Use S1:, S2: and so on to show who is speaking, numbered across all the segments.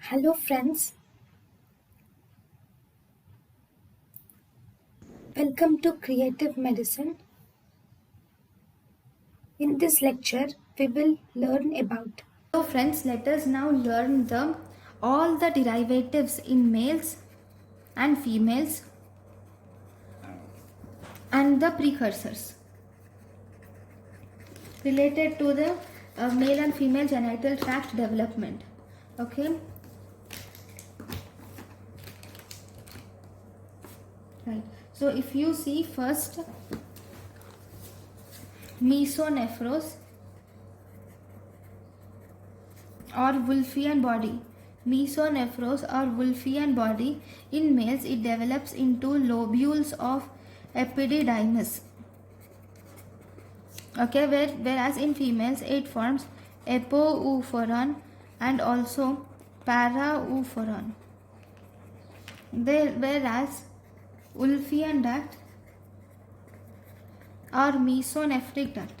S1: Hello, friends. Welcome to Creative Medicine. In this lecture, we will learn about.
S2: So friends, let us now learn the all the derivatives in males and females and the precursors related to the male and female genital tract development. Okay, right. So if you see first mesonephros or Wolffian body. Mesonephros or Wolffian body in males, it develops into lobules of epididymis. Okay, whereas in females it forms apoeuphorone and also paraeuphorone. Whereas Wolffian duct or mesonephric duct.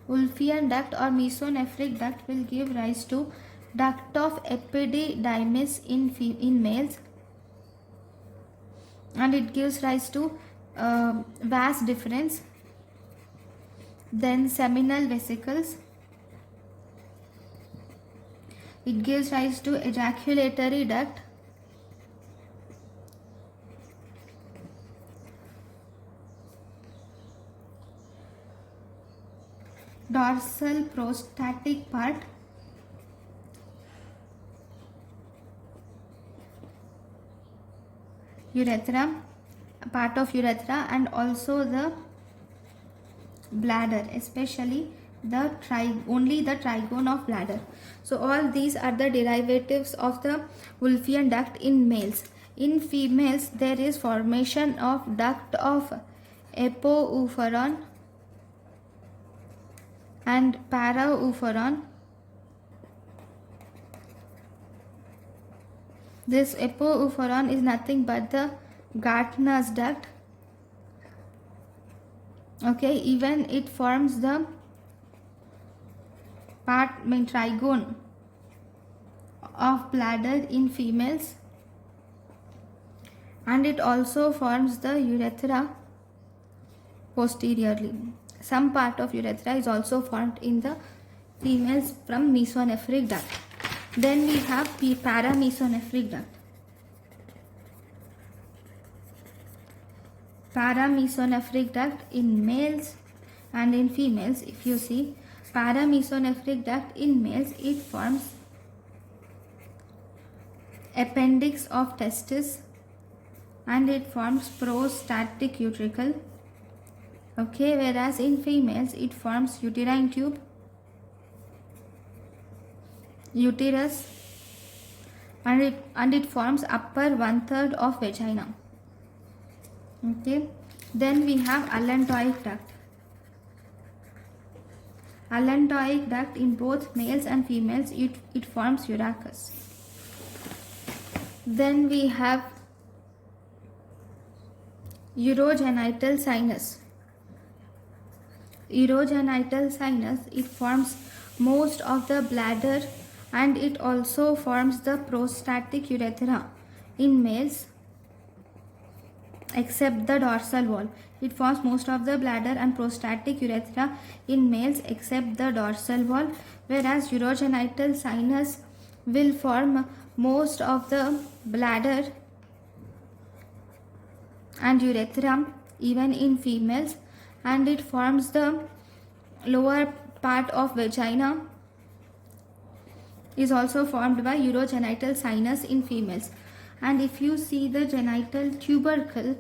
S2: Wolffian duct or mesonephric duct will give rise to duct of epididymis in males, and it gives rise to vas deferens, then seminal vesicles. It gives rise to ejaculatory duct, dorsal prostatic part, urethra, part of urethra, and also the bladder, especially only the trigone of bladder. So all these are the derivatives of the Wolffian duct in males. In females, there is formation of duct of apoeuphorone and paraeuphorone. This apoeuphorone is nothing but the Gartner's duct. Okay, even it forms the trigone of bladder in females, and it also forms the urethra posteriorly. Some part of urethra is also formed in the females from mesonephric duct. Then we have paramesonephric duct. Paramesonephric duct in males and in females. If you see paramesonephric duct in males, it forms appendix of testis and it forms prostatic utricle. Okay, whereas in females it forms uterine tube, uterus, and it forms upper 1/3 of vagina. Okay, then we have allantoic duct. Allantoic duct in both males and females, it forms urachus. Then we have urogenital sinus. Urogenital sinus, it forms most of the bladder and it also forms the prostatic urethra in males except the dorsal wall. It forms most of the bladder and prostatic urethra in males except the dorsal wall, whereas urogenital sinus will form most of the bladder and urethra even in females, and it forms the lower part of vagina is also formed by urogenital sinus in females. And if you see the genital tubercle,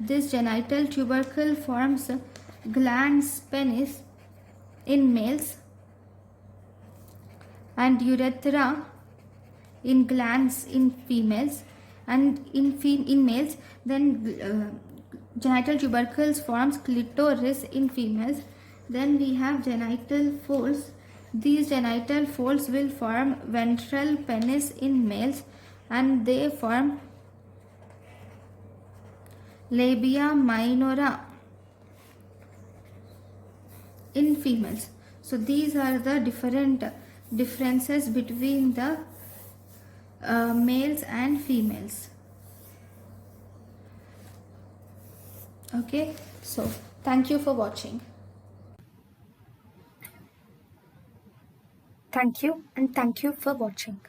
S2: this genital tubercle forms glans penis in males and urethra in glans in females, and in males then genital tubercles forms clitoris in females. Then we have genital folds. These genital folds will form ventral penis in males and they form labia minora in females. So these are the different differences between the males and females. Okay, so thank you for watching.
S1: Thank you, and thank you for watching.